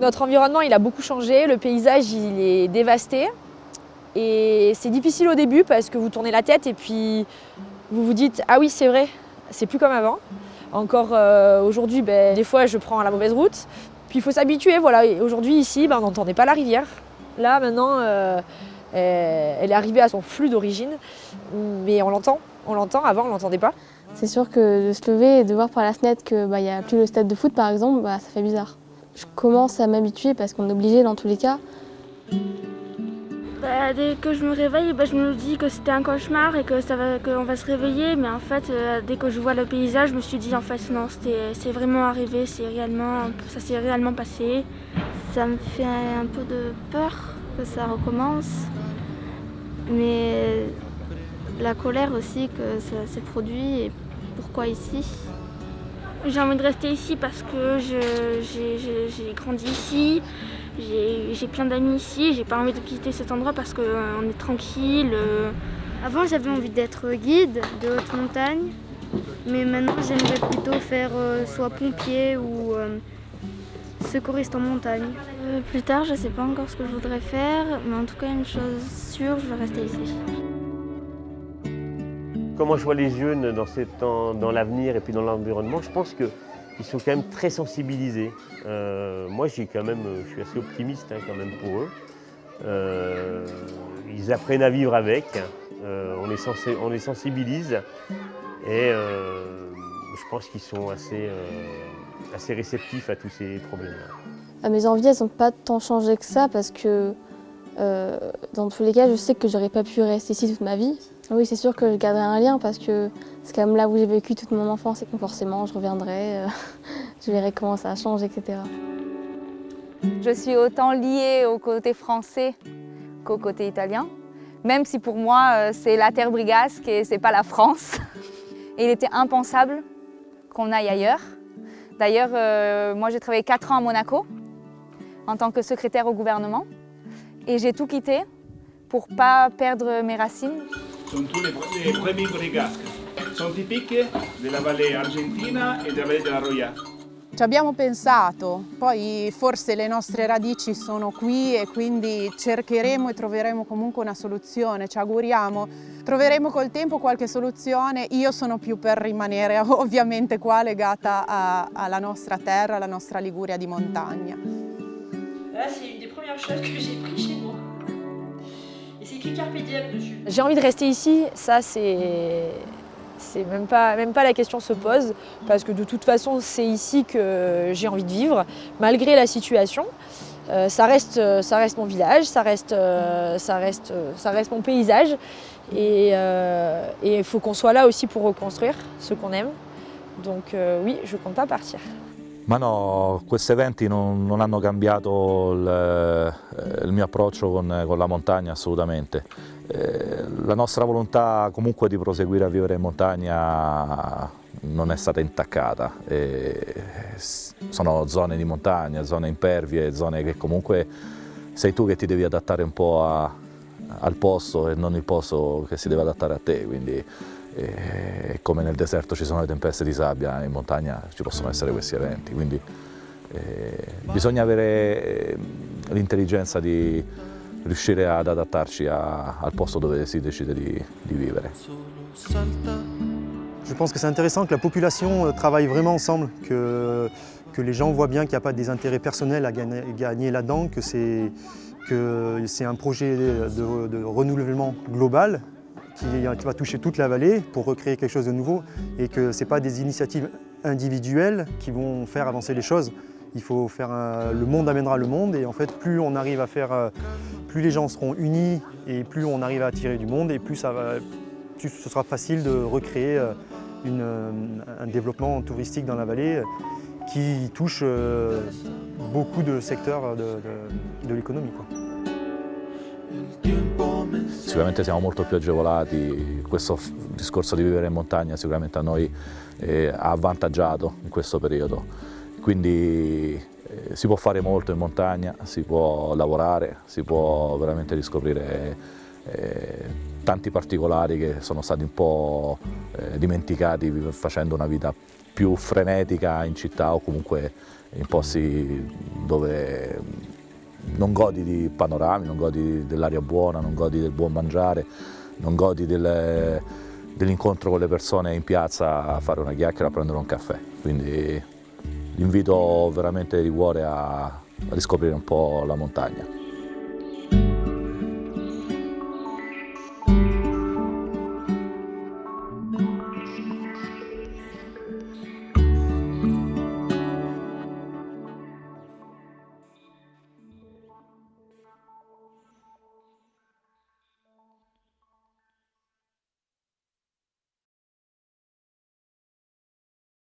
Notre environnement, il a beaucoup changé, le paysage, il est dévasté. Et c'est difficile au début parce que vous tournez la tête et puis vous vous dites « Ah oui, c'est vrai, c'est plus comme avant ». Encore aujourd'hui, des fois, je prends la mauvaise route. Puis il faut s'habituer, voilà. Aujourd'hui, ici, on n'entendait pas la rivière. Là, maintenant, elle est arrivée à son flux d'origine, mais on l'entend. On l'entend, avant, on ne l'entendait pas. C'est sûr que de se lever et de voir par la fenêtre qu'il n'y a plus le stade de foot, par exemple, ça fait bizarre. Je commence à m'habituer parce qu'on est obligé dans tous les cas. Dès que je me réveille, je me dis que c'était un cauchemar et qu'on va se réveiller. Mais en fait, dès que je vois le paysage, je me suis dit en fait non, c'est vraiment arrivé, ça s'est réellement passé. Ça me fait un peu de peur que ça recommence. Mais la colère aussi que ça s'est produit et pourquoi ici. J'ai envie de rester ici parce que j'ai grandi ici, j'ai plein d'amis ici, j'ai pas envie de quitter cet endroit parce qu'on est tranquille. Avant j'avais envie d'être guide de haute montagne, mais maintenant j'aimerais plutôt faire soit pompier ou secouriste en montagne. Plus tard, je sais pas encore ce que je voudrais faire, mais en tout cas une chose sûre, je vais rester ici. Comment je vois les jeunes dans l'avenir et puis dans l'environnement, je pense qu'ils sont quand même très sensibilisés. Moi, je suis assez optimiste quand même pour eux. Ils apprennent à vivre avec, on les sensibilise et je pense qu'ils sont assez réceptifs à tous ces problèmes-là. Mes envies, elles n'ont pas tant changé que ça parce que dans tous les cas, je sais que j'aurais pas pu rester ici toute ma vie. Oui, c'est sûr que je garderai un lien parce que c'est quand même là où j'ai vécu toute mon enfance et que forcément je reviendrai, je verrai comment ça change, etc. Je suis autant liée au côté français qu'au côté italien, même si pour moi c'est la terre brigasque et c'est pas la France. Et il était impensable qu'on aille ailleurs. D'ailleurs, moi j'ai travaillé 4 ans à Monaco en tant que secrétaire au gouvernement et j'ai tout quitté pour pas perdre mes racines. Sono tutte le premii brigasche, sono tipiche della Valle Argentina e della Valle della Roya. Ci abbiamo pensato, poi forse le nostre radici sono qui e quindi cercheremo e troveremo comunque una soluzione, ci auguriamo. Troveremo col tempo qualche soluzione, io sono più per rimanere ovviamente qua legata alla nostra terra, alla nostra Liguria di montagna. Là, c'est une des premières choses que j'ai pris chez moi. C'est écrit Carpe Diem dessus. J'ai envie de rester ici, ça c'est même pas la question se pose parce que de toute façon c'est ici que j'ai envie de vivre malgré la situation. Ça reste mon village, ça reste mon paysage et il faut qu'on soit là aussi pour reconstruire ce qu'on aime. Donc oui, je compte pas partir. Ma no, questi eventi non hanno cambiato il mio approccio con la montagna assolutamente. La nostra volontà comunque di proseguire a vivere in montagna non è stata intaccata. Sono zone di montagna, zone impervie, zone che comunque sei tu che ti devi adattare un po' al posto e non il posto che si deve adattare a te. Quindi, come nel deserto ci sono le tempeste di sabbia, in montagna ci possono essere questi eventi, quindi bisogna avere l'intelligenza di riuscire ad adattarci al posto dove si decide di vivere. Je pense que c'est intéressant que la population travaille vraiment ensemble, que les gens voient bien qu'il n'y a pas des intérêts personnels à gagner là-dedans, que c'est un projet de renouvellement global qui va toucher toute la vallée pour recréer quelque chose de nouveau et que ce n'est pas des initiatives individuelles qui vont faire avancer les choses. Il faut faire le monde amènera le monde et en fait plus on arrive à faire, plus les gens seront unis et plus on arrive à attirer du monde et plus ce sera facile de recréer un développement touristique dans la vallée qui touche beaucoup de secteurs de l'économie. Sicuramente siamo molto più agevolati, questo discorso di vivere in montagna sicuramente a noi ha avvantaggiato in questo periodo, quindi si può fare molto in montagna, si può lavorare, si può veramente riscoprire tanti particolari che sono stati un po' dimenticati facendo una vita più frenetica in città o comunque in posti dove non godi di panorami, non godi dell'aria buona, non godi del buon mangiare, non godi dell'incontro con le persone in piazza a fare una chiacchiera, a prendere un caffè. Quindi vi invito veramente di cuore a riscoprire un po' la montagna.